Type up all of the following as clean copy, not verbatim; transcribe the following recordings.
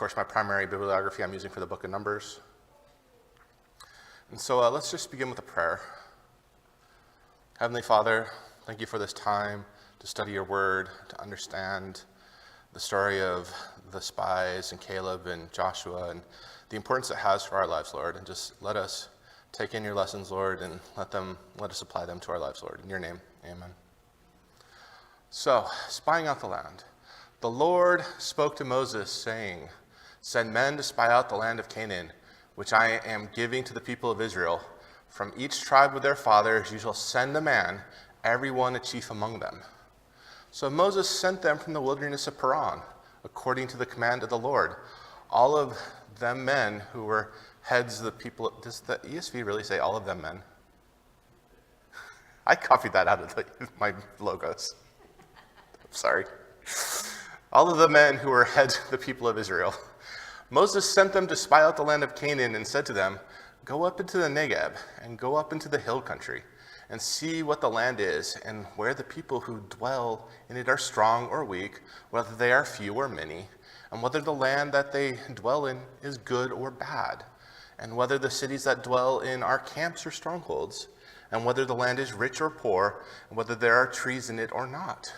course, my primary bibliography I'm using for the book of Numbers. And so let's just begin with a prayer. Heavenly Father, thank you for this time to study your word, to understand the story of the spies and Caleb and Joshua and the importance it has for our lives, Lord. And just let us take in your lessons, Lord, and let us apply them to our lives, Lord. In your name, amen. So, spying out the land. The Lord spoke to Moses, saying, "Send men to spy out the land of Canaan, which I am giving to the people of Israel. From each tribe of their fathers you shall send a man, every one a chief among them." So Moses sent them from the wilderness of Paran, according to the command of the Lord. All of them men who were heads of the people. Does the ESV really say all of them men? I copied that out of my logos. Sorry. All of the men who were heads of the people of Israel. Moses sent them to spy out the land of Canaan and said to them, "Go up into the Negeb and go up into the hill country and see what the land is and where the people who dwell in it are strong or weak, whether they are few or many, and whether the land that they dwell in is good or bad, and whether the cities that dwell in are camps or strongholds, and whether the land is rich or poor, and whether there are trees in it or not.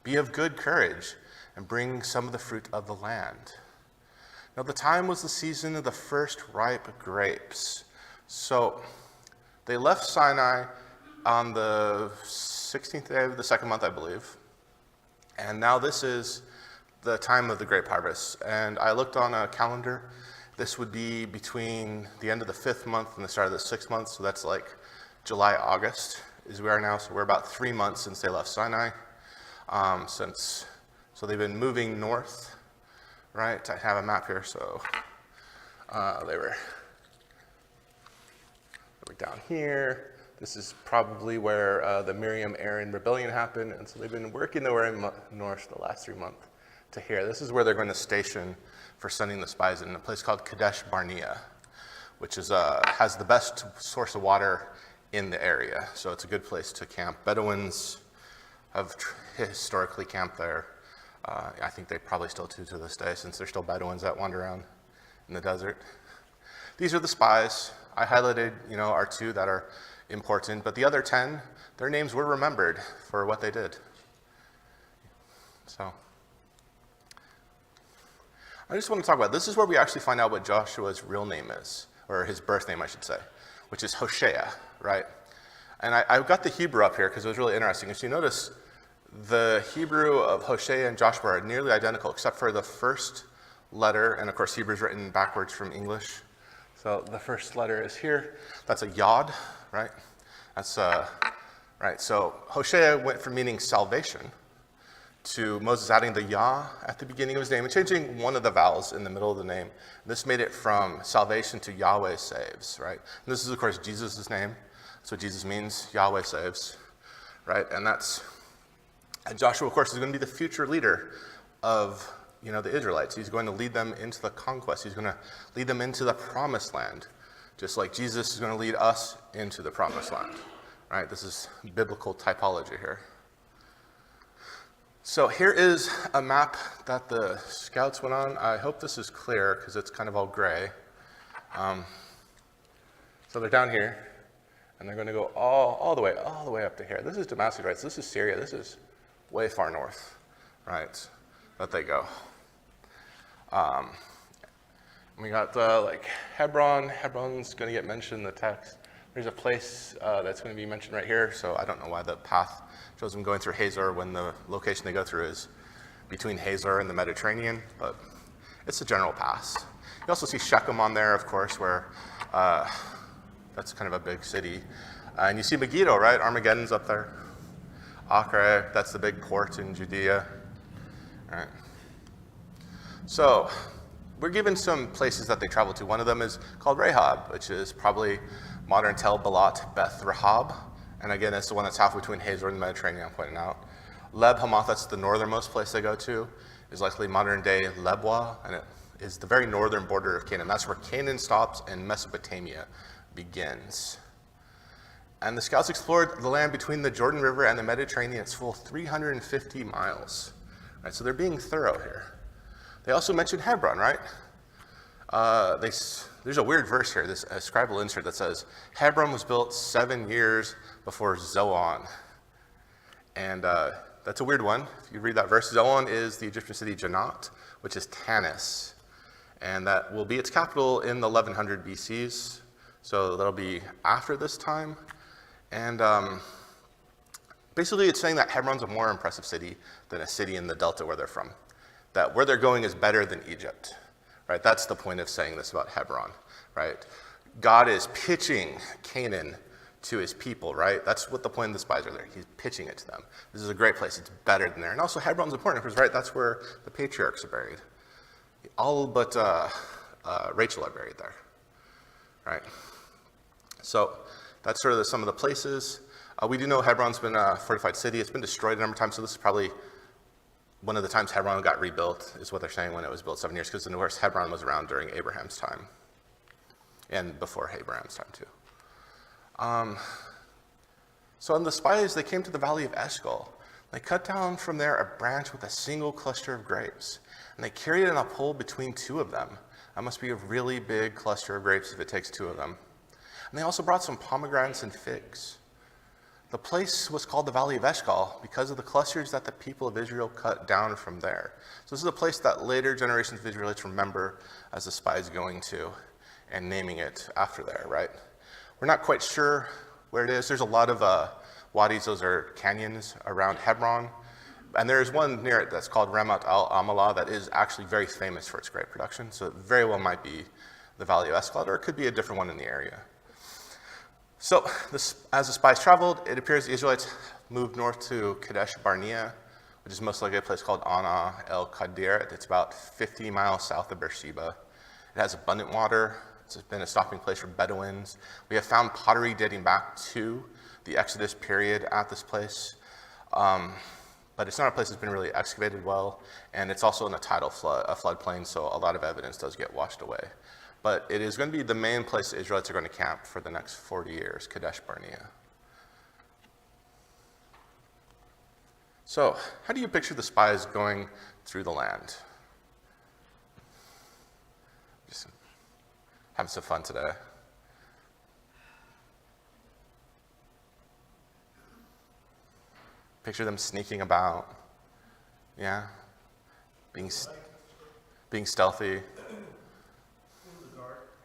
Be of good courage and bring some of the fruit of the land." Now the time was the season of the first ripe grapes. So they left Sinai on the 16th day of the second month, I believe. And now this is the time of the grape harvest. And I looked on a calendar. This would be between the end of the 5th month and the start of the 6th month. So that's like July, August is where we are now. So we're about 3 months since they left Sinai. So they've been moving north, right? I have a map here. So they were down here. This is probably where the Miriam-Aaron rebellion happened. And so they've been working their way north the last 3 months to here. This is where they're going to station for sending the spies in a place called Kadesh Barnea, which is has the best source of water in the area. So it's a good place to camp. Bedouins have historically camped there. I think they probably still do to this day, since there's still Bedouins that wander around in the desert. These are the spies. I highlighted, our 2 that are important, but the other 10, their names were remembered for what they did. So I just want to talk about, this is where we actually find out what Joshua's real name is, or his birth name, I should say, which is Hoshea, right? And I've got the Hebrew up here because it was really interesting. As you notice, the Hebrew of Hoshea and Joshua are nearly identical, except for the first letter, and of course Hebrew is written backwards from English. So the first letter is here. That's a yod, right? That's right. So Hoshea went from meaning salvation to Moses adding the Yah at the beginning of his name and changing one of the vowels in the middle of the name. This made it from salvation to Yahweh saves, right? And this is, of course, Jesus' name. So Jesus means Yahweh saves, right? And Joshua, of course, is going to be the future leader of, the Israelites. He's going to lead them into the conquest. He's going to lead them into the promised land, just like Jesus is going to lead us into the promised land, right? This is biblical typology here. So here is a map that the scouts went on. I hope this is clear because it's kind of all gray. So they're down here, and they're going to go all the way up to here. This is Damascus, right? So this is Syria. This is way far north, right? That they go. We got Hebron. Hebron's going to get mentioned in the text. There's a place that's going to be mentioned right here. So I don't know why the path shows them going through Hazor when the location they go through is between Hazor and the Mediterranean, but it's a general pass. You also see Shechem on there, of course, where that's kind of a big city. And you see Megiddo, right? Armageddon's up there. Acre, that's the big port in Judea. All right. So we're given some places that they traveled to. One of them is called Rahab, which is probably modern Tel Balat Beth Rahab. And again, it's the one that's halfway between Hazor and the Mediterranean, I'm pointing out. Leb Hamath, that's the northernmost place they go to, is likely modern day Lebwa, and it is the very northern border of Canaan. That's where Canaan stops and Mesopotamia begins. And the scouts explored the land between the Jordan River and the Mediterranean. It's full 350 miles. Right, so they're being thorough here. They also mention Hebron, right? There's a weird verse here, this scribal insert that says, Hebron was built 7 years before Zoan. And that's a weird one. If you read that verse, Zoan is the Egyptian city Janat, which is Tanis. And that will be its capital in the 1100 BCs. So that'll be after this time. And basically it's saying that Hebron's a more impressive city than a city in the Delta where they're from. That where they're going is better than Egypt, right? That's the point of saying this about Hebron, right? God is pitching Canaan to his people, right? That's what the point of the spies are there. He's pitching it to them. This is a great place. It's better than there. And also Hebron's important because, right, that's where the patriarchs are buried. All but Rachel are buried there, right? So that's sort of some of the places. We do know Hebron's been a fortified city. It's been destroyed a number of times, so this is probably one of the times Hebron got rebuilt, is what they're saying, when it was built 7 years, because of course Hebron was around during Abraham's time, and before Abraham's time too. So on the spies, they came to the valley of Eshcol. They cut down from there a branch with a single cluster of grapes, and they carried it on a pole between 2 of them. That must be a really big cluster of grapes if it takes 2 of them. And they also brought some pomegranates and figs. The place was called the Valley of Eshcol because of the clusters that the people of Israel cut down from there. So this is a place that later generations of Israelites remember as the spies going to and naming it after there, right? We're not quite sure where it is. There's a lot of wadis, those are canyons around Hebron. And there's one near it that's called Ramat al-Amalah that is actually very famous for its grape production. So it very well might be the Valley of Eshcol, or it could be a different one in the area. So as the spies traveled, it appears the Israelites moved north to Kadesh Barnea, which is most likely a place called Ana el Qadir. It's about 50 miles south of Beersheba. It has abundant water. It's been a stopping place for Bedouins. We have found pottery dating back to the Exodus period at this place. But it's not a place that's been really excavated well, and it's also in a tidal floodplain, so a lot of evidence does get washed away. But it is going to be the main place the Israelites are going to camp for the next 40 years, Kadesh Barnea. So, how do you picture the spies going through the land? Just having some fun today. Picture them sneaking about, yeah, being stealthy.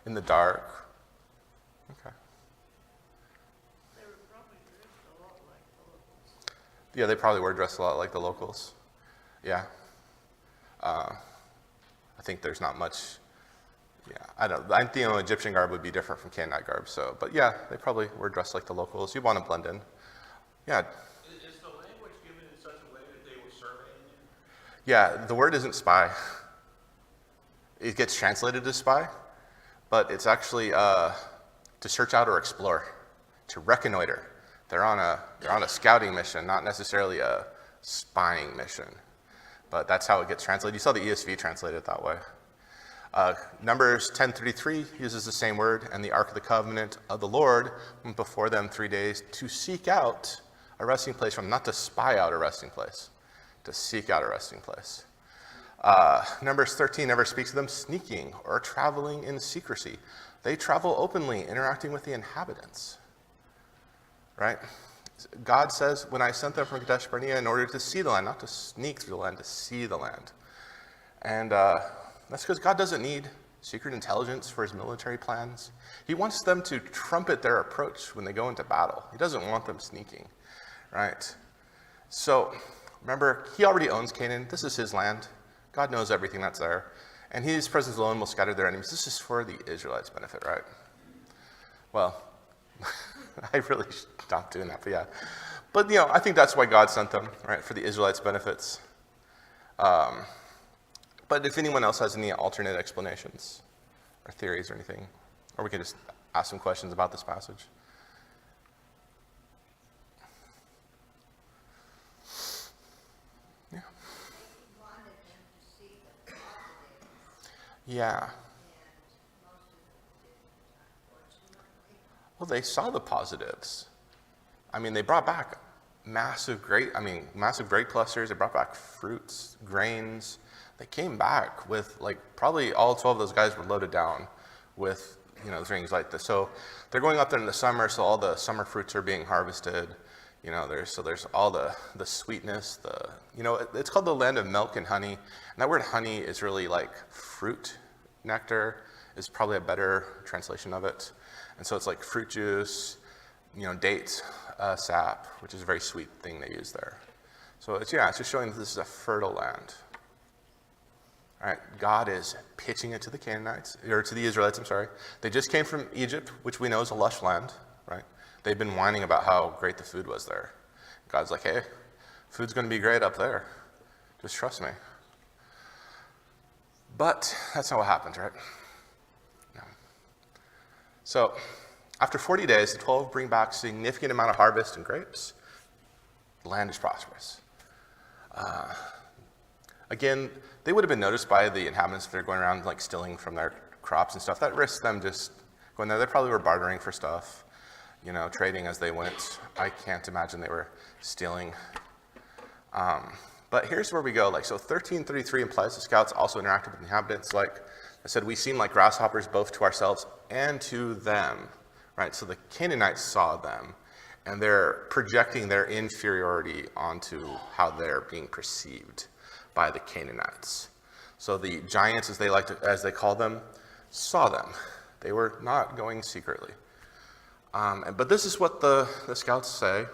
In the dark. Okay. They were probably dressed a lot like the locals. Yeah, they probably were dressed a lot like the locals. Yeah. I think there's not much. Yeah, I think Egyptian garb would be different from Canaanite garb. So, but yeah, they probably were dressed like the locals. You want to blend in. Yeah. Is the language given in such a way that they were surveying you? Yeah, the word isn't spy. It gets translated as spy. But it's actually to search out or explore, to reconnoiter. They're on a scouting mission, not necessarily a spying mission. But that's how it gets translated. You saw the ESV translated it that way. Numbers 10:33 uses the same word, and the Ark of the Covenant of the Lord went before them 3 days to seek out a resting place from, not to spy out a resting place, to seek out a resting place. Numbers 13 never speaks of them sneaking or traveling in secrecy. They travel openly, interacting with the inhabitants, right? God says, when I sent them from Kadesh Barnea in order to see the land, not to sneak through the land, to see the land. And that's because God doesn't need secret intelligence for his military plans. He wants them to trumpet their approach when they go into battle. He doesn't want them sneaking, right? So remember, he already owns Canaan. This is his land. God knows everything that's there. And his presence alone will scatter their enemies. This is for the Israelites' benefit, right? Well, I really should stop doing that, but yeah. But, I think that's why God sent them, right, for the Israelites' benefits. But if anyone else has any alternate explanations or theories or anything, or we can just ask some questions about this passage. Yeah. Yeah. Well, they saw the positives. I mean, they brought back massive grape clusters. They brought back fruits, grains. they came back with, like, probably all 12 of those guys were loaded down with, things like this. So they're going up there in the summer, so all the summer fruits are being harvested. There's all the sweetness, it's called the land of milk and honey. And that word honey is really like fruit nectar is probably a better translation of it. And so it's like fruit juice, date sap, which is a very sweet thing they use there. So it's just showing that this is a fertile land. All right, God is pitching it to the Canaanites, or to the Israelites, I'm sorry. They just came from Egypt, which we know is a lush land, right? They've been whining about how great the food was there. God's like, hey, food's going to be great up there. Just trust me. But that's not what happened, right? No. So after 40 days, the 12 bring back a significant amount of harvest and grapes. The land is prosperous. Again, they would have been noticed by the inhabitants if they're going around like stealing from their crops and stuff. That risks them just going there. They probably were bartering for stuff, trading as they went. I can't imagine they were stealing. But here's where we go. 1333 implies the scouts also interacted with the inhabitants. Like I said, we seem like grasshoppers both to ourselves and to them, right? So the Canaanites saw them, and they're projecting their inferiority onto how they're being perceived by the Canaanites. So the giants, as they call them, saw them. They were not going secretly. But this is what the scouts say.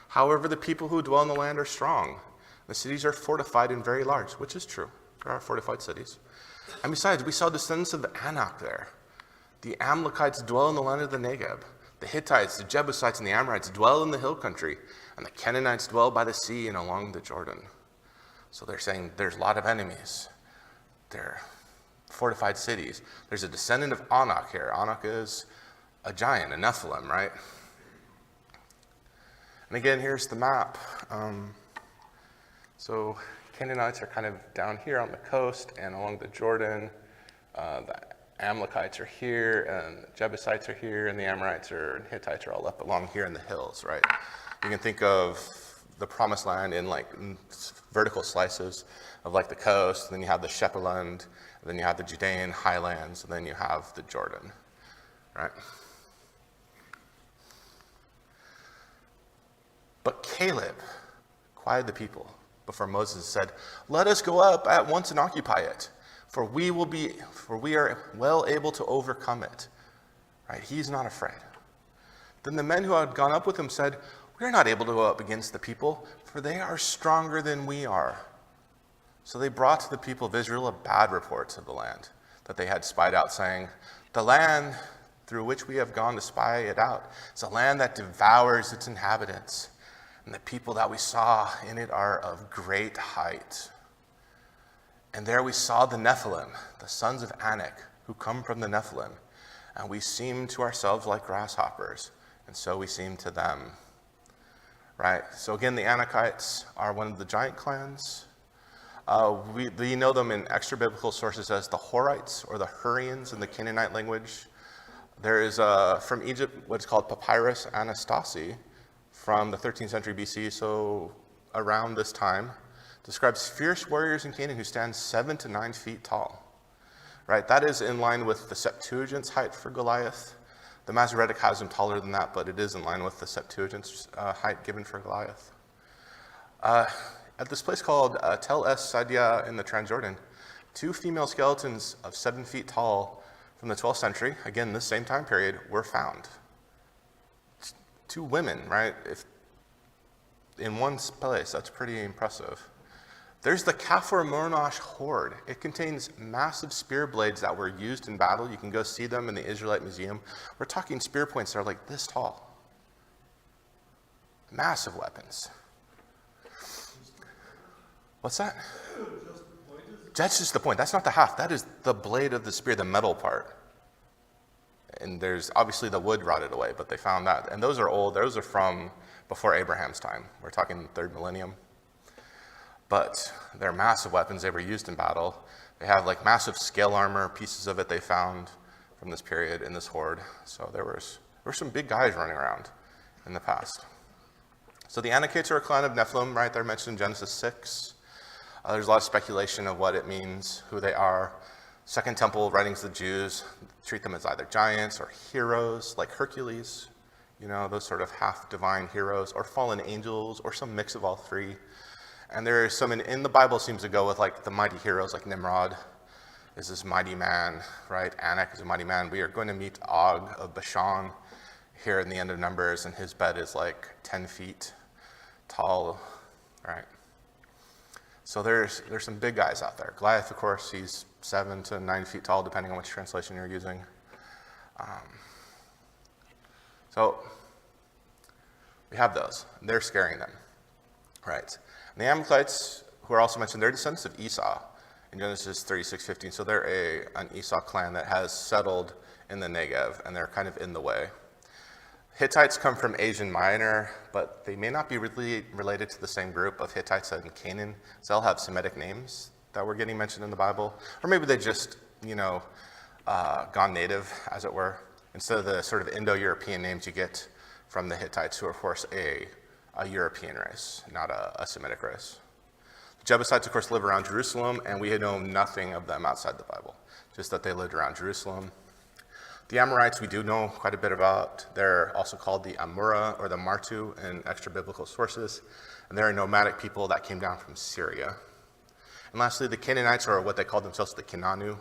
However, the people who dwell in the land are strong. The cities are fortified and very large, which is true. There are fortified cities. And besides, we saw descendants of Anak there. The Amalekites dwell in the land of the Negeb. The Hittites, the Jebusites, and the Amorites dwell in the hill country. And the Canaanites dwell by the sea and along the Jordan. So they're saying there's a lot of enemies. They're fortified cities. There's a descendant of Anak here. Anak is a giant, a Nephilim, right? And again, here's the map. So Canaanites are kind of down here on the coast and along the Jordan. The Amalekites are here, and the Jebusites are here, and the Amorites and Hittites are all up along here in the hills, right? You can think of the promised land in vertical slices of the coast, and then you have the Shepheland, and then you have the Judean highlands, and then you have the Jordan, right? But Caleb quieted the people before Moses said, "Let us go up at once and occupy it, for we are well able to overcome it." Right? He's not afraid. Then the men who had gone up with him said, "We are not able to go up against the people, for they are stronger than we are." So they brought to the people of Israel a bad report of the land that they had spied out, saying, "The land through which we have gone to spy it out is a land that devours its inhabitants, and the people that we saw in it are of great height. And there we saw the Nephilim, the sons of Anak, who come from the Nephilim, and we seemed to ourselves like grasshoppers, and so we seemed to them." Right? So again, the Anakites are one of the giant clans. We know them in extra-biblical sources as the Horites or the Hurrians in the Canaanite language. There is, from Egypt, what's called Papyrus Anastasi from the 13th century BC, so around this time, describes fierce warriors in Canaan who stand 7 to 9 feet tall. Right? That is in line with the Septuagint's height for Goliath. The Masoretic has him taller than that, but it is in line with the Septuagint's height given for Goliath. At this place called Tel Es Sadia in the Transjordan, 2 female skeletons of 7 feet tall from the 12th century, again, this same time period, were found. 2 women, right? In one place, that's pretty impressive. There's the Kafur Mornosh hoard. It contains massive spear blades that were used in battle. You can go see them in the Israelite Museum. We're talking spear points that are like this tall. Massive weapons. What's that? That's just the point. That's not the haft. That is the blade of the spear, the metal part. And there's obviously the wood rotted away, but they found that. And those are old. Those are from before Abraham's time. We're talking the 3rd millennium. But they're massive weapons. They were used in battle. They have massive scale armor, pieces of it they found from this period in this hoard. So there were some big guys running around in the past. So the Anakites are a clan of Nephilim, right? They're mentioned in Genesis 6. There's a lot of speculation of what it means, who they are. Second Temple writings of the Jews treat them as either giants or heroes, like Hercules, those sort of half-divine heroes, or fallen angels, or some mix of all three. And there is some in the Bible seems to go with like the mighty heroes, like Nimrod is this mighty man, right? Anak is a mighty man. We are going to meet Og of Bashan here in the end of Numbers, and his bed is like 10 feet tall, right? So there's some big guys out there. Goliath, of course, he's 7 to 9 feet tall, depending on which translation you're using. So we have those. They're scaring them, right? And the Amalekites, who are also mentioned, they're descendants of Esau in Genesis 36:15. So they're an Esau clan that has settled in the Negev, and they're kind of in the way. Hittites come from Asia Minor, but they may not be really related to the same group of Hittites in Canaan. So they'll have Semitic names that were getting mentioned in the Bible. Or maybe they just, gone native, as it were, instead of the sort of Indo-European names you get from the Hittites, who are, of course, a European race, not a Semitic race. The Jebusites, of course, live around Jerusalem, and we know nothing of them outside the Bible, just that they lived around Jerusalem. The Amorites we do know quite a bit about. They're also called the Amura or the Martu in extra biblical sources, and they're a nomadic people that came down from Syria. And lastly, the Canaanites, or what they called themselves the Kenanu,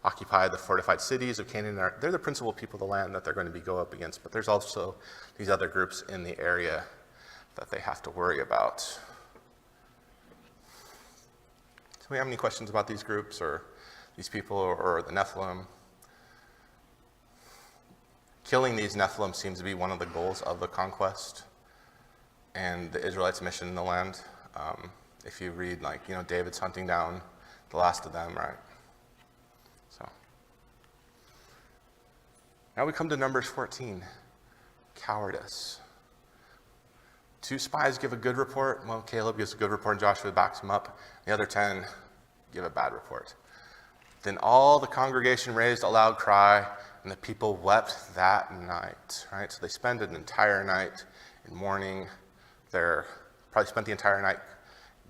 occupy the fortified cities of Canaan. They're the principal people of the land that they're going to go up against, but there's also these other groups in the area that they have to worry about. So we have any questions about these groups or these people or the Nephilim? Killing these Nephilim seems to be one of the goals of the conquest and the Israelites' mission in the land. If you read, David's hunting down the last of them, right? So now we come to Numbers 14, cowardice. 2 spies give a good report. Well, Caleb gives a good report and Joshua backs him up. The other 10 give a bad report. Then all the congregation raised a loud cry, and the people wept that night, right? So they spend an entire night in mourning. They're probably spent the entire night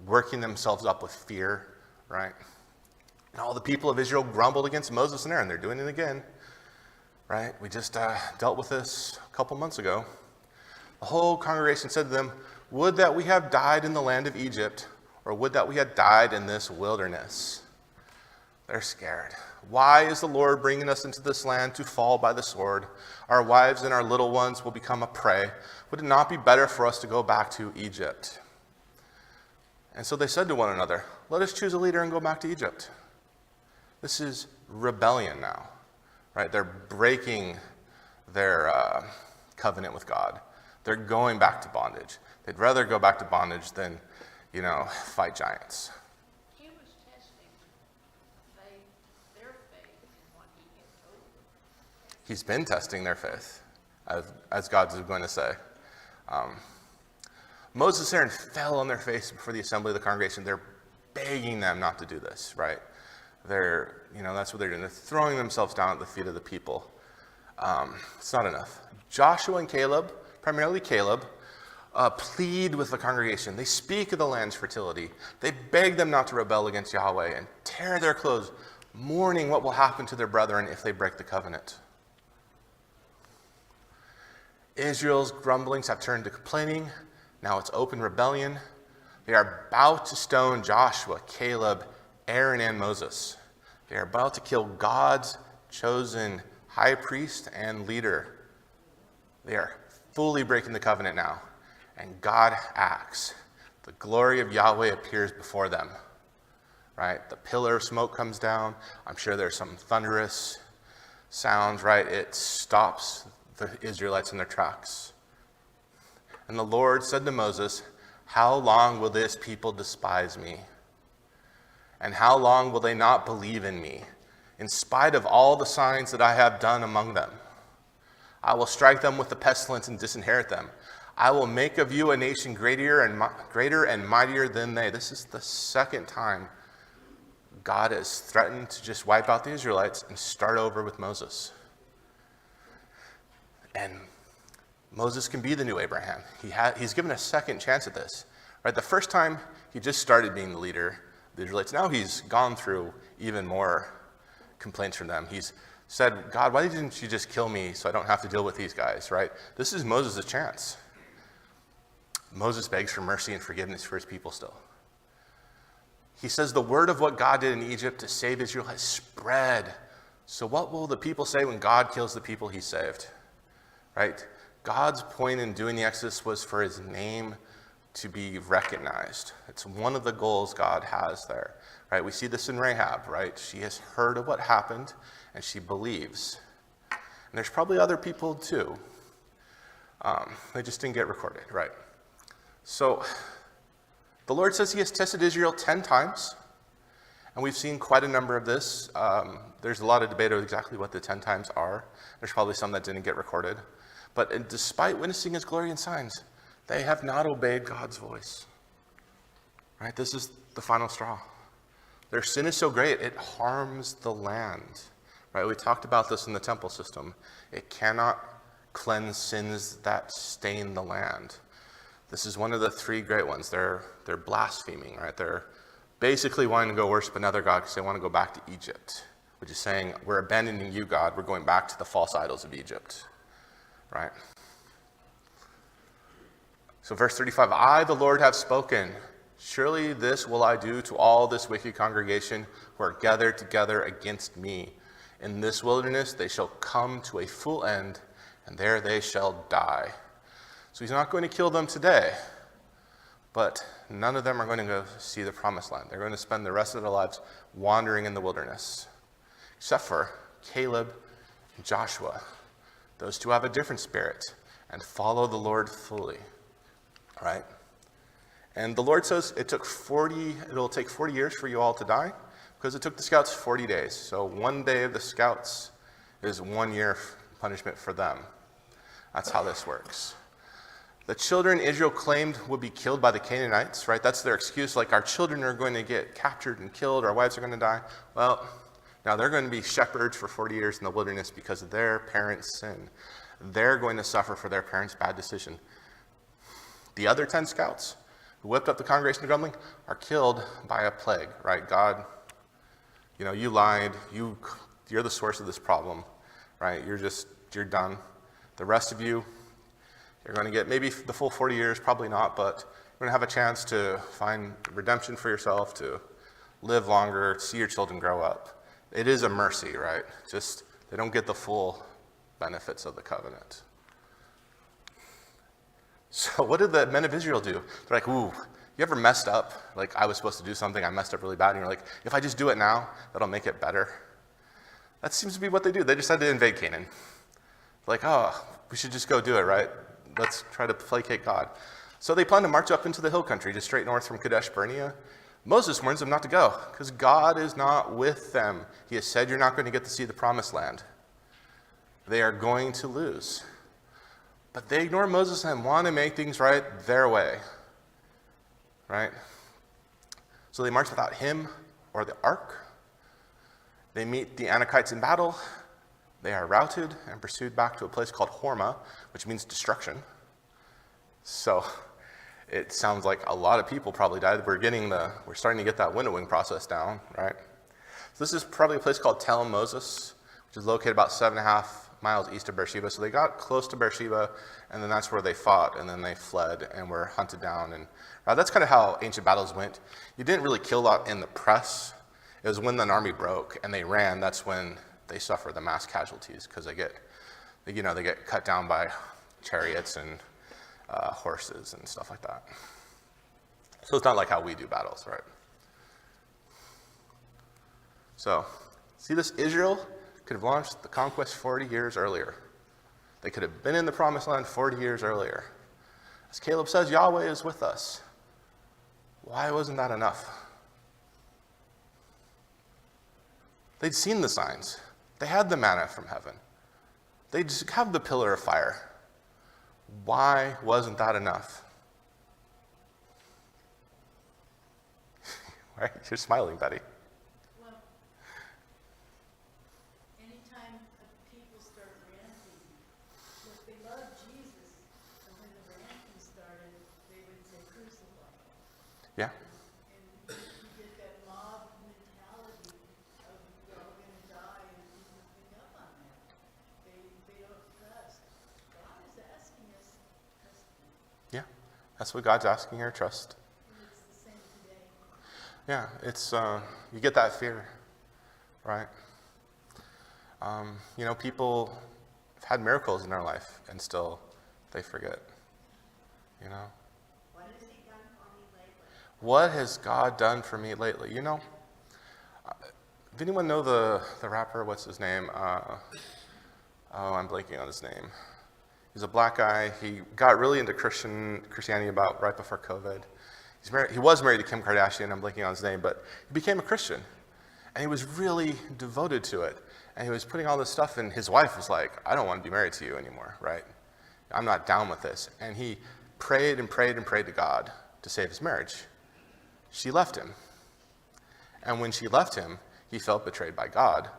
working themselves up with fear, right? And all the people of Israel grumbled against Moses and Aaron. They're doing it again, right? We just dealt with this a couple months ago. The whole congregation said to them, "Would that we had died in the land of Egypt, or would that we had died in this wilderness." They're scared. "Why is the Lord bringing us into this land to fall by the sword? Our wives and our little ones will become a prey. Would it not be better for us to go back to Egypt?" And so they said to one another, "Let us choose a leader and go back to Egypt." This is rebellion now, right? They're breaking their covenant with God. They're going back to bondage. They'd rather go back to bondage than, fight giants. He was testing their faith in what he had told them. He's been testing their faith, as God's going to say. Moses and Aaron fell on their face before the assembly of the congregation. They're begging them not to do this, right? That's what they're doing. They're throwing themselves down at the feet of the people. It's not enough. Joshua and Caleb, primarily Caleb, plead with the congregation. They speak of the land's fertility. They beg them not to rebel against Yahweh and tear their clothes, mourning what will happen to their brethren if they break the covenant. Israel's grumblings have turned to complaining. Now it's open rebellion. They are about to stone Joshua, Caleb, Aaron, and Moses. They are about to kill God's chosen high priest and leader. They are fully breaking the covenant now, and God acts. The glory of Yahweh appears before them, right? The pillar of smoke comes down. I'm sure there's some thunderous sounds, right? It stops the Israelites in their tracks. And the Lord said to Moses, "How long will this people despise me? And how long will they not believe in me, in spite of all the signs that I have done among them? I will strike them with the pestilence and disinherit them. I will make of you a nation greater and mightier than they." This is the second time God has threatened to just wipe out the Israelites and start over with Moses. And Moses can be the new Abraham. He's given a second chance at this. Right? The first time, he just started being the leader the Israelites. Now he's gone through even more complaints from them. He's said, God, why didn't you just kill me so I don't have to deal with these guys, right? This is Moses' chance. Moses begs for mercy and forgiveness for his people still. He says the word of what God did in Egypt to save Israel has spread. So what will the people say when God kills the people he saved? Right? God's point in doing the Exodus was for his name to be recognized. It's one of the goals God has there. Right? We see this in Rahab, right? She has heard of what happened and she believes. And there's probably other people too. They just didn't get recorded, right? So the Lord says he has tested Israel 10 times, and we've seen quite a number of this. There's a lot of debate over exactly what the 10 times are. There's probably some that didn't get recorded. But despite witnessing his glory and signs, they have not obeyed God's voice. Right? This is the final straw. Their sin is so great, it harms the land. Right? We talked about this in the temple system. It cannot cleanse sins that stain the land. This is one of the three great ones. They're blaspheming, right? They're basically wanting to go worship another god because they want to go back to Egypt, which is saying, we're abandoning you, God. We're going back to the false idols of Egypt, right? So verse 35, I, the Lord, have spoken. Surely this will I do to all this wicked congregation who are gathered together against me. In this wilderness they shall come to a full end, and there they shall die. So he's not going to kill them today, but none of them are going to go see the promised land. They're going to spend the rest of their lives wandering in the wilderness, except for Caleb and Joshua. Those two have a different spirit and follow the Lord fully, right? And the Lord says it'll take 40 years for you all to die, because it took the scouts 40 days. So one day of the scouts is 1 year punishment for them. That's how this works. The children Israel claimed would be killed by the Canaanites, right? That's their excuse, like our children are going to get captured and killed, our wives are going to die. Well, now they're going to be shepherds for 40 years in the wilderness because of their parents' sin. They're going to suffer for their parents' bad decision. The other 10 scouts who whipped up the congregation grumbling are killed by a plague, right? God, you lied, you're the source of this problem, right? You're done. The rest of you, you're going to get maybe the full 40 years, probably not, but you're going to have a chance to find redemption for yourself, to live longer, see your children grow up. It is a mercy, right? Just, they don't get the full benefits of the covenant. So what did the men of Israel do? They're like, ooh, you ever messed up? Like, I was supposed to do something, I messed up really bad, and you're like, if I just do it now, that'll make it better. That seems to be what they do. They decided to invade Canaan. Like, oh, we should just go do it, right? Let's try to placate God. So they plan to march up into the hill country, just straight north from Kadesh Barnea. Moses warns them not to go, because God is not with them. He has said you're not going to get to see the promised land. They are going to lose. But they ignore Moses and want to make things right their way. Right? So they march without him or the ark. They meet the Anakites in battle. They are routed and pursued back to a place called Hormah, which means destruction. So it sounds like a lot of people probably died. We're starting to get that winnowing process down, right? So this is probably a place called Tel Moses, which is located about 7.5 miles east of Beersheba. So they got close to Beersheba, and then that's where they fought, and then they fled and were hunted down. And that's kind of how ancient battles went. You didn't really kill a lot in the press. It was when an army broke and they ran, that's when they suffer the mass casualties, because they get cut down by chariots and horses and stuff like that. So it's not like how we do battles, right? So, see this? Israel could have launched the conquest 40 years earlier. They could have been in the promised land 40 years earlier. As Caleb says, Yahweh is with us. Why wasn't that enough? They'd seen the signs. They had the manna from heaven. They just have the pillar of fire. Why wasn't that enough? Right? You're smiling, Betty. Well, anytime people start ranting, if they love Jesus, and when the ranting started, they would say crucify. Yeah. And you get that a That's what God's asking your trust. And it's the same today. Yeah, it's, you get that fear, right? People have had miracles in their life and still they forget, What has he done for me lately? What has God done for me lately? Does anyone know the rapper? What's his name? I'm blanking on his name. He's a black guy. He got really into Christianity about right before COVID. He was married to Kim Kardashian. I'm blanking on his name, but he became a Christian. And he was really devoted to it. And he was putting all this stuff in. His wife was like, I don't want to be married to you anymore, right? I'm not down with this. And he prayed and prayed and prayed to God to save his marriage. She left him. And when she left him, he felt betrayed by God.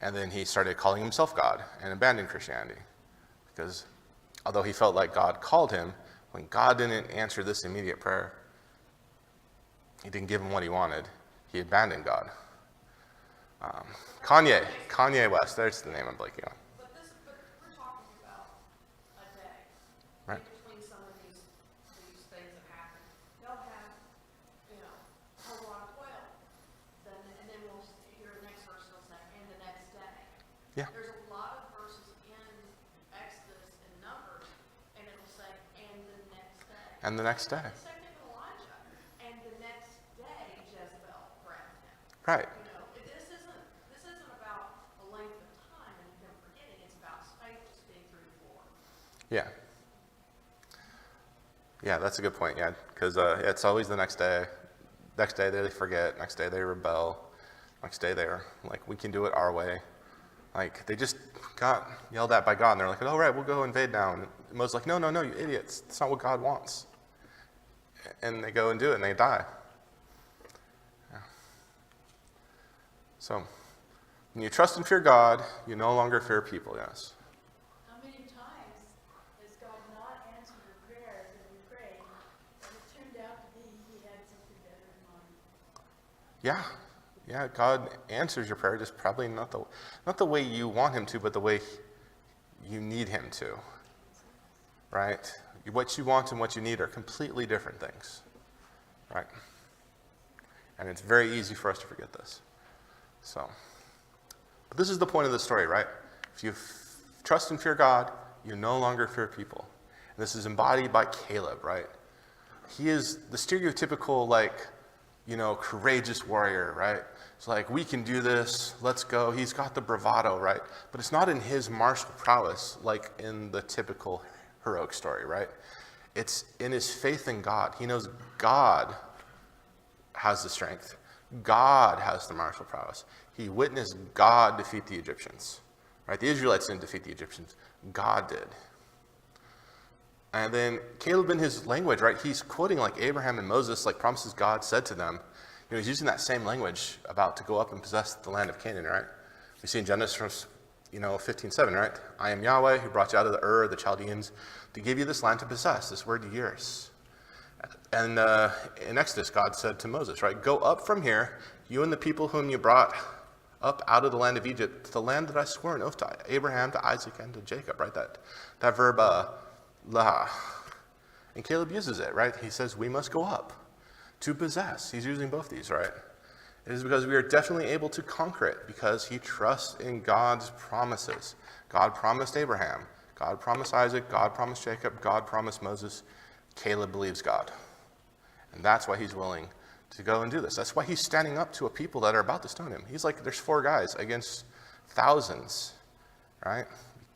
And then he started calling himself God and abandoned Christianity. Because although he felt like God called him, when God didn't answer this immediate prayer, he didn't give him what he wanted. He abandoned God. Kanye West, there's the name I'm blanking on. But we're talking about a day. Right. In between some of these things that happen. They'll have, a whole lot of toil. And then we'll hear the next verse, it'll say, and the next day. Yeah. There's a lot of verses in Exodus and Numbers, and it'll say, and the next day. And the next day. The same thing with Elijah. And the next day, Jezebel grabbed him. Right. This isn't about the length of time and him forgetting. It's about his faith just being through the floor. Yeah. Yeah, that's a good point, yeah. Because it's always the next day. Next day they forget. Next day they rebel. Next day they're like, we can do it our way. Like, they just got yelled at by God, and they're like, all right, we'll go invade now. And Moses like, no, you idiots. That's not what God wants. And they go and do it, and they die. Yeah. So, when you trust and fear God, you no longer fear people, yes. How many times has God not answered your prayers that we prayed, and it turned out to be he had something better in mind? Yeah, God answers your prayer, just probably not the way you want him to, but the way you need him to. Right? What you want and what you need are completely different things. Right? And it's very easy for us to forget this. So, but this is the point of the story, right? If you trust and fear God, you no longer fear people. And this is embodied by Caleb, right? He is the stereotypical, courageous warrior, right? It's like, we can do this, let's go. He's got the bravado, right? But it's not in his martial prowess like in the typical heroic story, right? It's in his faith in God. He knows God has the strength. God has the martial prowess. He witnessed God defeat the Egyptians, right? The Israelites didn't defeat the Egyptians. God did. And then Caleb in his language, right? He's quoting like Abraham and Moses, like promises God said to them. He's using that same language about to go up and possess the land of Canaan, right? We see in Genesis, 15:7, right? I am Yahweh who brought you out of the Ur of the Chaldeans to give you this land to possess. This word yours. And in Exodus, God said to Moses, right? Go up from here, you and the people whom you brought up out of the land of Egypt, to the land that I swore an oath to Abraham, to Isaac, and to Jacob, right? That verb, la. And Caleb uses it, right? He says, we must go up to possess. He's using both these, right? It is because we are definitely able to conquer it because he trusts in God's promises. God promised Abraham. God promised Isaac. God promised Jacob. God promised Moses. Caleb believes God. And that's why he's willing to go and do this. That's why he's standing up to a people that are about to stone him. He's like, there's 4 guys against thousands, right?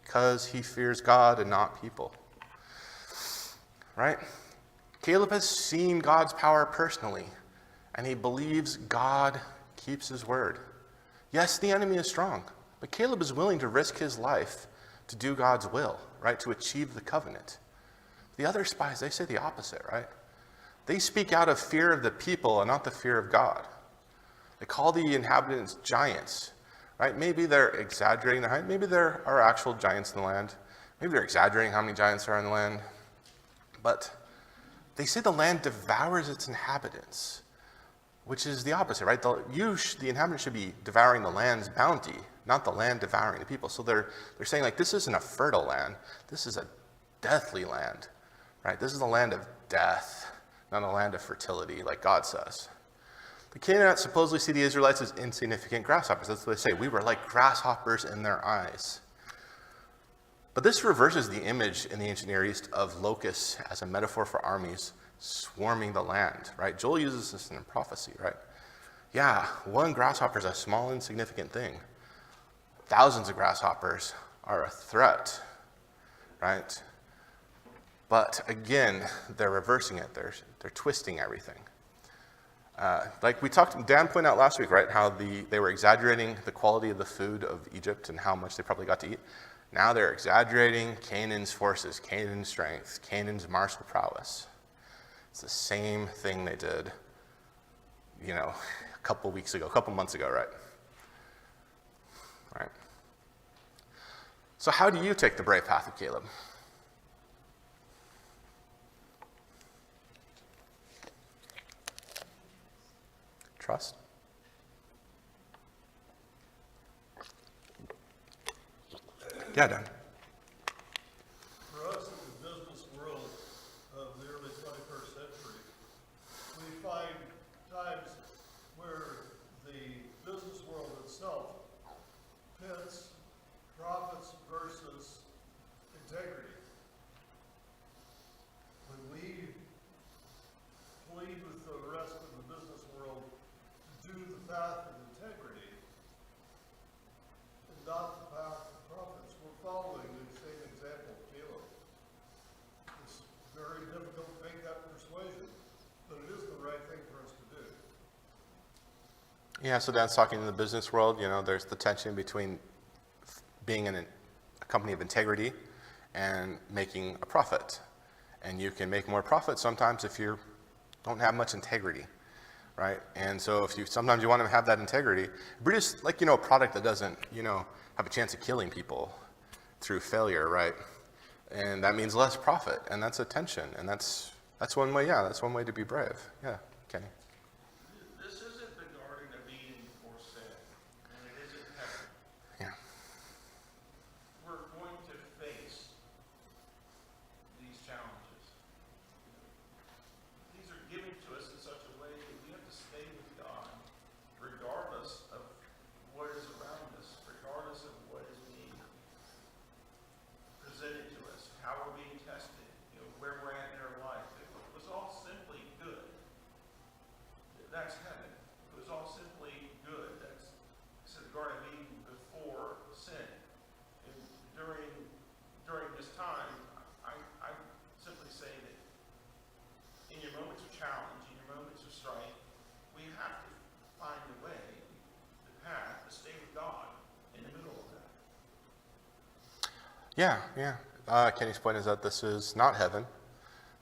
Because he fears God and not people, right? Caleb has seen God's power personally, and he believes God keeps his word. Yes, the enemy is strong, but Caleb is willing to risk his life to do God's will, right? To achieve the covenant. The other spies, they say the opposite, right? They speak out of fear of the people and not the fear of God. They call the inhabitants giants, right? Maybe they're exaggerating their height. Maybe there are actual giants in the land. Maybe they're exaggerating how many giants are in the land. But they say the land devours its inhabitants, which is the opposite, right? The inhabitants should be devouring the land's bounty, not the land devouring the people. So they're saying, like, this isn't a fertile land. This is a deathly land. right? This is a land of death, not a land of fertility, like God says. The Canaanites supposedly see the Israelites as insignificant grasshoppers. That's what they say. We were like grasshoppers in their eyes. But this reverses the image in the ancient Near East of locusts as a metaphor for armies swarming the land, right? Joel uses this in prophecy, right? Yeah, one grasshopper is a small, insignificant thing. Thousands of grasshoppers are a threat, right? But again, they're reversing it. They're twisting everything. Like Dan pointed out last week, right? How they were exaggerating the quality of the food of Egypt and how much they probably got to eat. Now they're exaggerating Canaan's forces, Canaan's strength, Canaan's martial prowess. It's the same thing they did, a couple months ago, right? Right. So how do you take the brave path of Caleb? Trust. Yeah, Dan. For us in the business world of the early 21st century, we find times where the business world itself pits profits versus integrity. When we plead with the rest of the business world to do the path of integrity and not the path of profits, we're following the same example of Caleb. It's very difficult to make that persuasion, but it is the right thing for us to do. Yeah, so Dan's talking in the business world, there's the tension between being in a company of integrity and making a profit. And you can make more profit sometimes if you don't have much integrity, right? And so sometimes you want to have that integrity. Produce a product that doesn't, have a chance of killing people through failure, right? And that means less profit, and that's a tension, and that's one way. Yeah, that's one way to be brave. Yeah, Kenny. This isn't the Garden of Eden for sin, and it isn't heaven. Yeah. We're going to face these challenges. These are given to us in such a way that we have to stay with God, regardless of what is around us, regardless of what is being presented to us, how we're being tested, where we're at in our life. If it was all simply good, that's heaven. It was all simply good. That's the Garden of Eden before sin. And during this time, I simply say that in your moments of challenge, in your moments of strife, we have to find a way, the path, to stay with God in the middle of that. Yeah. Kenny's point is that this is not heaven.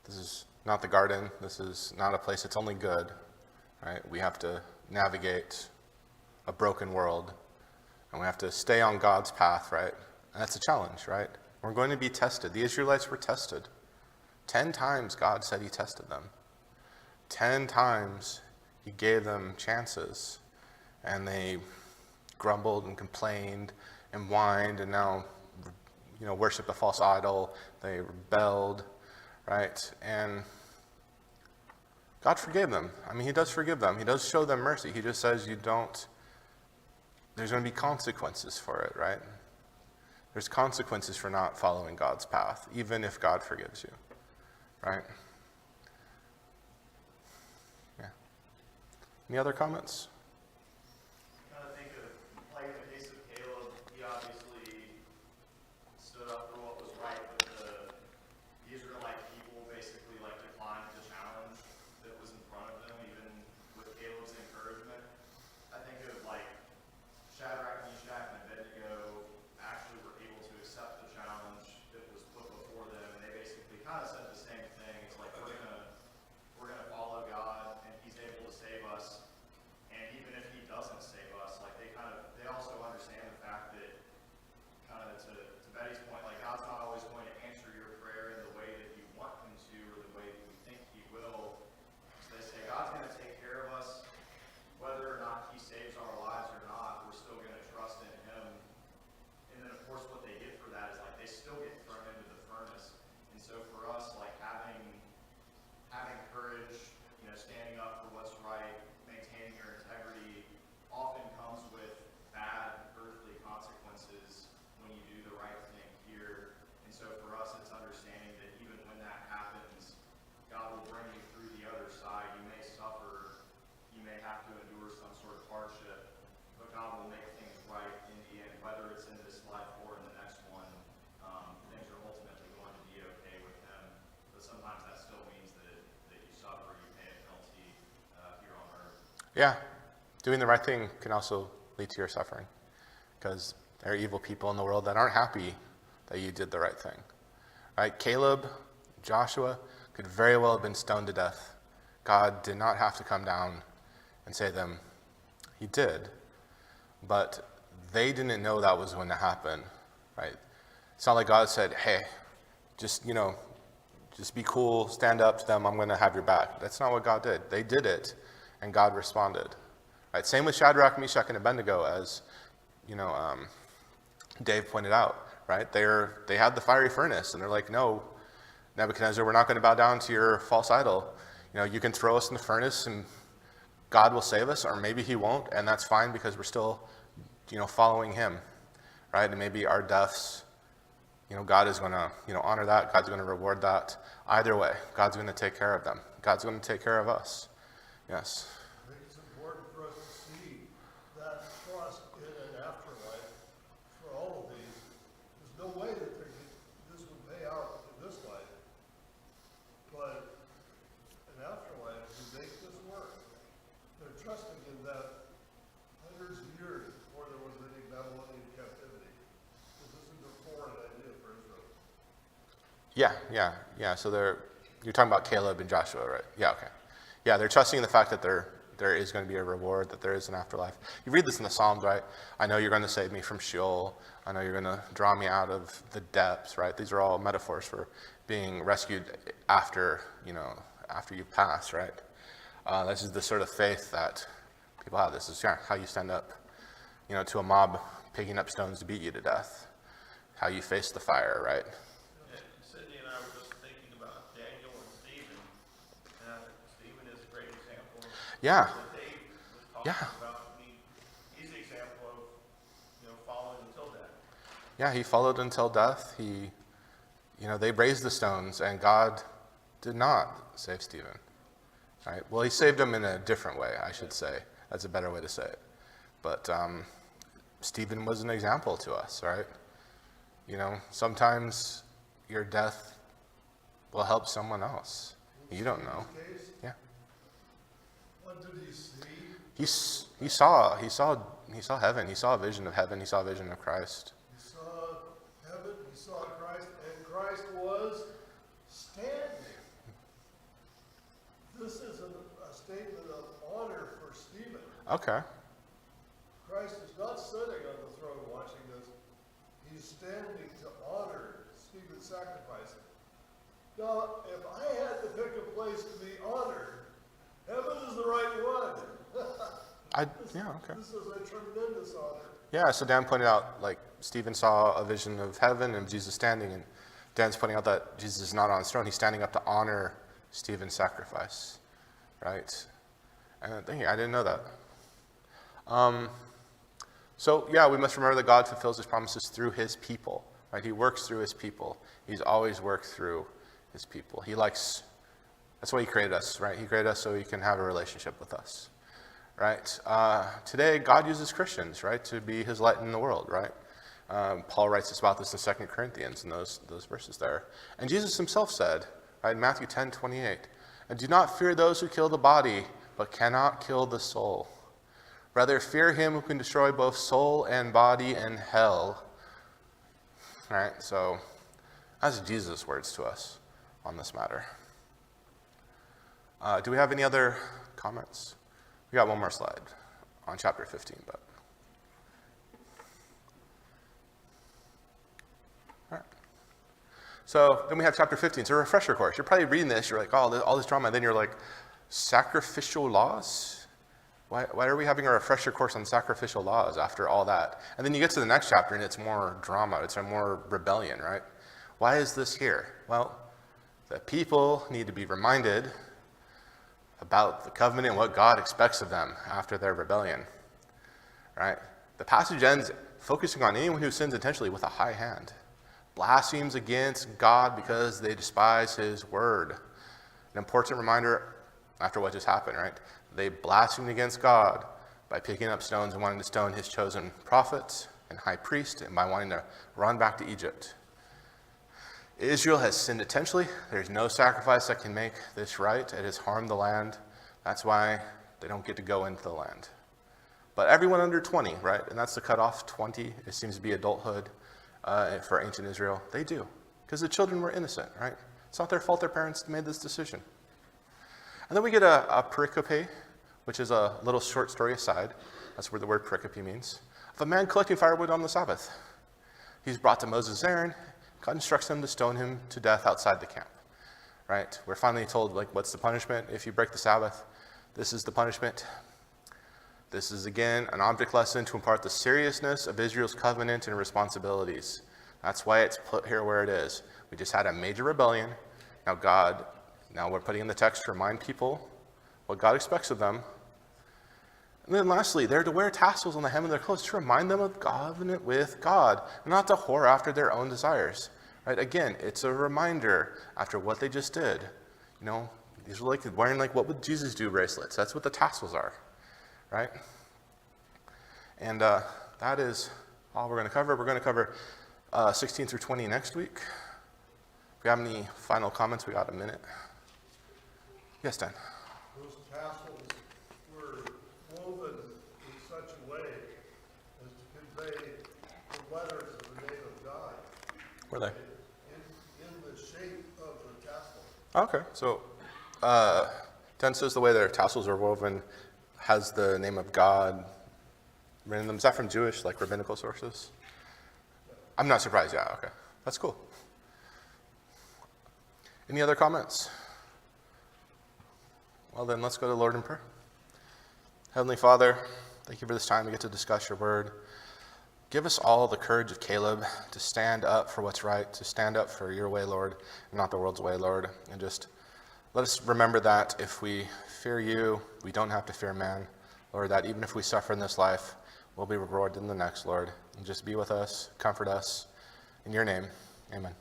This is not the garden. This is not a place that's only good, right? We have to navigate a broken world, and we have to stay on God's path, right? And that's a challenge, right? We're going to be tested. The Israelites were tested. 10 times God said he tested them. 10 times he gave them chances, and they grumbled and complained and whined and now worship a false idol. They rebelled, right? And God forgave them. I mean, he does forgive them. He does show them mercy. He just says there's going to be consequences for it, right? There's consequences for not following God's path, even if God forgives you, right? Yeah. Any other comments? Kind of think of, like in the case of Caleb, he obviously stood up for what was right, but the Israelite people basically declined the challenge that was in front of them, even with Caleb's encouragement. I think of Shadrach, Meshach, and Abednego actually were able to accept the challenge that was put before them, and they basically kind of said the same thing. It's like, we're gonna follow God, and he's able to save us. And even if he doesn't save us, they also understand the fact that God will make things right in the end, whether it's in this life or in the next one. Things are ultimately going to be okay with Him, but sometimes that still means that you suffer, you pay a penalty here on earth. Yeah, doing the right thing can also lead to your suffering, because there are evil people in the world that aren't happy that you did the right thing. Right? Caleb, Joshua could very well have been stoned to death. God did not have to come down and save them. He did, but they didn't know that was going to happen. Right? It's not like God said, "Hey, just be cool, stand up to them. I'm going to have your back." That's not what God did. They did it, and God responded. Right? Same with Shadrach, Meshach, and Abednego, as Dave pointed out. Right? They had the fiery furnace, and they're like, "No, Nebuchadnezzar, we're not going to bow down to your false idol. You can throw us in the furnace, and God will save us, or maybe He won't, and that's fine because we're still, following Him, right? And maybe our deaths, God is going to, honor that. God's going to reward that. Either way, God's going to take care of them. God's going to take care of us. Yes. I think it's important for us to see that trust in an afterlife for all of these. There's no way that this would pay out in this life, but an afterlife would make this work. They're trusting in that hundreds of years before there was any Babylonian captivity. This isn't a foreign idea for Israel. Yeah. So you're talking about Caleb and Joshua, right? Yeah, okay. Yeah, they're trusting in the fact that there is going to be a reward, that there is an afterlife. You read this in the Psalms, right? I know you're going to save me from Sheol. I know you're going to draw me out of the depths, right? These are all metaphors for being rescued after you pass, right? This is the sort of faith that people have. This is how you stand up, to a mob picking up stones to beat you to death. How you face the fire, right? And Sydney and I were just thinking about Daniel and Stephen, and I think Stephen is a great example. Yeah. That Dave was talking about. He's an example of, following until death. Yeah, he followed until death. They raised the stones, and God did not save Stephen. Right? Well, He saved him in a different way, I should say. That's a better way to say it. But Stephen was an example to us, right? Sometimes your death will help someone else. You don't know. Yeah. What did he see? He saw heaven. He saw a vision of heaven. He saw a vision of Christ. He saw heaven, he saw Christ, and Christ was standing. This is a statement of honor for Stephen. Okay. Christ is not sitting on the throne watching this. He's standing to honor Stephen's sacrifice. Now, if I had to pick a place to be honored, heaven is the right one. Okay. This is a tremendous honor. Yeah, so Dan pointed out, Stephen saw a vision of heaven and Jesus standing, and Dan's pointing out that Jesus is not on his throne. He's standing up to honor Stephen's sacrifice, right? And I didn't know that. We must remember that God fulfills His promises through His people, right? He works through His people. He's always worked through His people. That's why He created us, right? He created us so He can have a relationship with us, right? Today, God uses Christians, right, to be His light in the world, right? Paul writes about this in 2 Corinthians, in those verses there. And Jesus Himself said, right, in Matthew 10:28, "And do not fear those who kill the body, but cannot kill the soul. Rather, fear Him who can destroy both soul and body in hell." Right? So, that's Jesus' words to us on this matter. Do we have any other comments? We got one more slide on chapter 15, but. All right. So then we have chapter 15. It's a refresher course. You're probably reading this. You're like, oh, all this drama. And then you're like, sacrificial laws? Why are we having a refresher course on sacrificial laws after all that? And then you get to the next chapter and it's more drama. It's more rebellion, right? Why is this here? Well, the people need to be reminded about the covenant and what God expects of them after their rebellion, right? The passage ends focusing on anyone who sins intentionally with a high hand, blasphemes against God because they despise His word. An important reminder after what just happened, right? They blasphemed against God by picking up stones and wanting to stone his chosen prophets and high priest, and by wanting to run back to Egypt. Israel has sinned intentionally. There's no sacrifice that can make this right. It has harmed the land. That's why they don't get to go into the land. But everyone under 20, right? And that's the cutoff, 20. It seems to be adulthood for ancient Israel. They do, because the children were innocent, right? It's not their fault their parents made this decision. And then we get a pericope, which is a little short story aside. That's where the word pericope means. Of a man collecting firewood on the Sabbath. He's brought to Moses and Aaron. God instructs them to stone him to death outside the camp, right? We're finally told, like, what's the punishment if you break the Sabbath? This is the punishment. This is, again, an object lesson to impart the seriousness of Israel's covenant and responsibilities. That's why it's put here where it is. We just had a major rebellion. Now we're putting in the text to remind people what God expects of them. And then lastly, they're to wear tassels on the hem of their clothes to remind them of covenant with God, and not to whore after their own desires. Right? Again, it's a reminder after what they just did. You know, these are like wearing, like, what would Jesus do bracelets. That's what the tassels are. Right? And that is all we're going to cover. We're going to cover 16 through 20 next week. If you have any final comments, we got a minute. Yes, Dan. Those tassels were woven in such a way as to convey the letters of the name of God. Were they? In the shape of the tassel. Okay, so Dan says the way their tassels are woven has the name of God written in them. Is that from Jewish, like, rabbinical sources? I'm not surprised. Yeah, okay. That's cool. Any other comments? Well, then let's go to the Lord in prayer. Heavenly Father, thank you for this time to get to discuss your word. Give us all the courage of Caleb to stand up for what's right, to stand up for your way, Lord, and not the world's way, Lord. And just let us remember that if we fear you, we don't have to fear man. Lord, that even if we suffer in this life, we'll be rewarded in the next, Lord. And just be with us, comfort us. In your name, amen.